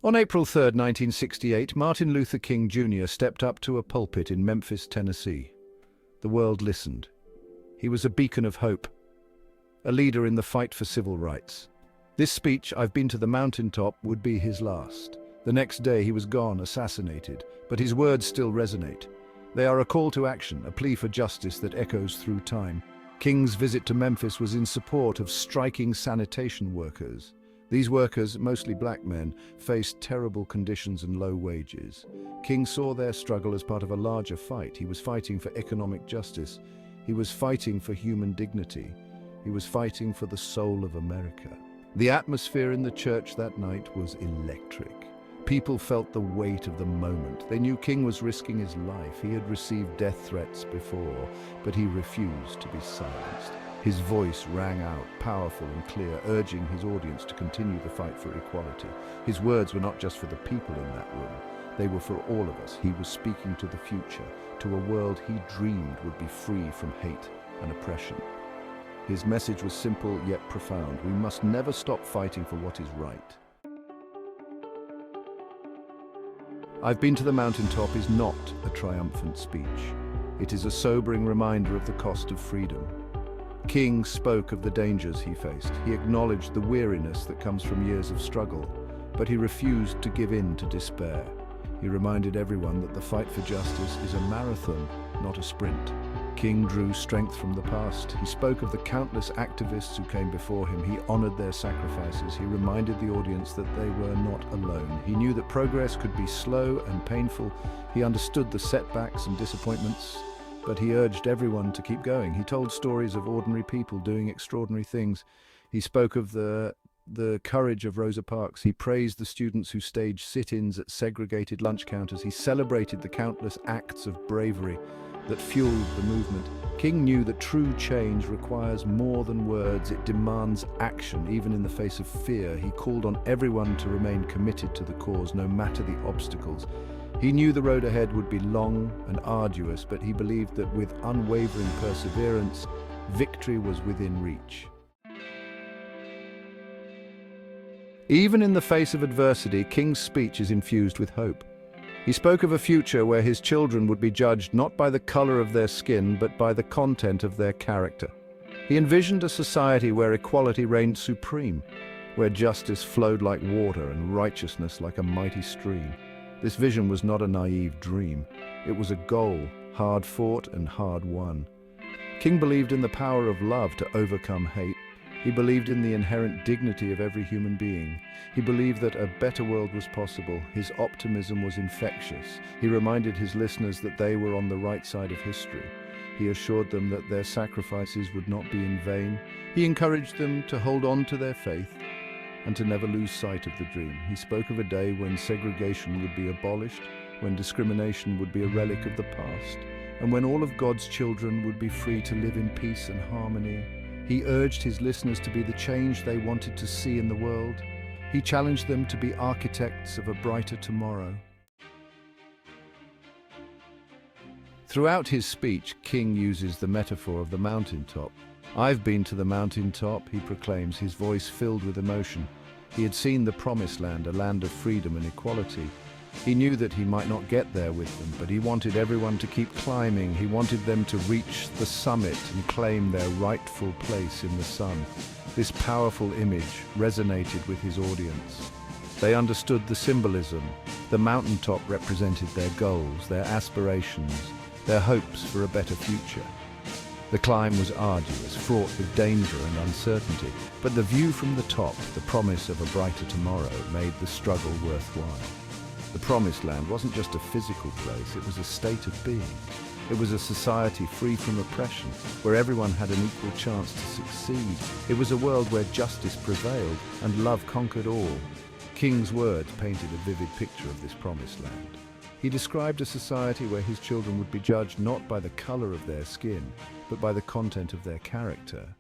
On April 3, 1968, Martin Luther King Jr. stepped up to a pulpit in Memphis, Tennessee. The world listened. He was a beacon of hope, a leader in the fight for civil rights. This speech, "I've been to the mountaintop," would be his last. The next day he was gone, assassinated, but his words still resonate. They are a call to action, a plea for justice that echoes through time. King's visit to Memphis was in support of striking sanitation workers. These workers, mostly black men, faced terrible conditions and low wages. King saw their struggle as part of a larger fight. He was fighting for economic justice. He was fighting for human dignity. He was fighting for the soul of America. The atmosphere in the church that night was electric. People felt the weight of the moment. They knew King was risking his life. He had received death threats before, but he refused to be silenced. His voice rang out, powerful and clear, urging his audience to continue the fight for equality. His words were not just for the people in that room. They were for all of us. He was speaking to the future, to a world he dreamed would be free from hate and oppression. His message was simple yet profound. We must never stop fighting for what is right. "I've been to the mountaintop" is not a triumphant speech. It is a sobering reminder of the cost of freedom. King spoke of the dangers he faced. He acknowledged the weariness that comes from years of struggle, but he refused to give in to despair. He reminded everyone that the fight for justice is a marathon, not a sprint. King drew strength from the past. He spoke of the countless activists who came before him. He honored their sacrifices. He reminded the audience that they were not alone. He knew that progress could be slow and painful. He understood the setbacks and disappointments, but he urged everyone to keep going. He told stories of ordinary people doing extraordinary things. He spoke of the courage of Rosa Parks. He praised the students who staged sit-ins at segregated lunch counters. He celebrated the countless acts of bravery that fueled the movement. King knew that true change requires more than words. It demands action, even in the face of fear. He called on everyone to remain committed to the cause, no matter the obstacles. He knew the road ahead would be long and arduous, but he believed that with unwavering perseverance, victory was within reach. Even in the face of adversity, King's speech is infused with hope. He spoke of a future where his children would be judged not by the color of their skin, but by the content of their character. He envisioned a society where equality reigned supreme, where justice flowed like water and righteousness like a mighty stream. This vision was not a naive dream. It was a goal, hard fought and hard won. King believed in the power of love to overcome hate. He believed in the inherent dignity of every human being. He believed that a better world was possible. His optimism was infectious. He reminded his listeners that they were on the right side of history. He assured them that their sacrifices would not be in vain. He encouraged them to hold on to their faith and to never lose sight of the dream. He spoke of a day when segregation would be abolished, when discrimination would be a relic of the past, and when all of God's children would be free to live in peace and harmony. He urged his listeners to be the change they wanted to see in the world. He challenged them to be architects of a brighter tomorrow. Throughout his speech, King uses the metaphor of the mountaintop. "I've been to the mountaintop," he proclaims, his voice filled with emotion. He had seen the promised land, a land of freedom and equality. He knew that he might not get there with them, but he wanted everyone to keep climbing. He wanted them to reach the summit and claim their rightful place in the sun. This powerful image resonated with his audience. They understood the symbolism. The mountaintop represented their goals, their aspirations, their hopes for a better future. The climb was arduous, fraught with danger and uncertainty, but the view from the top, the promise of a brighter tomorrow, made the struggle worthwhile. The Promised Land wasn't just a physical place, it was a state of being. It was a society free from oppression, where everyone had an equal chance to succeed. It was a world where justice prevailed and love conquered all. King's words painted a vivid picture of this Promised Land. He described a society where his children would be judged not by the color of their skin, but by the content of their character.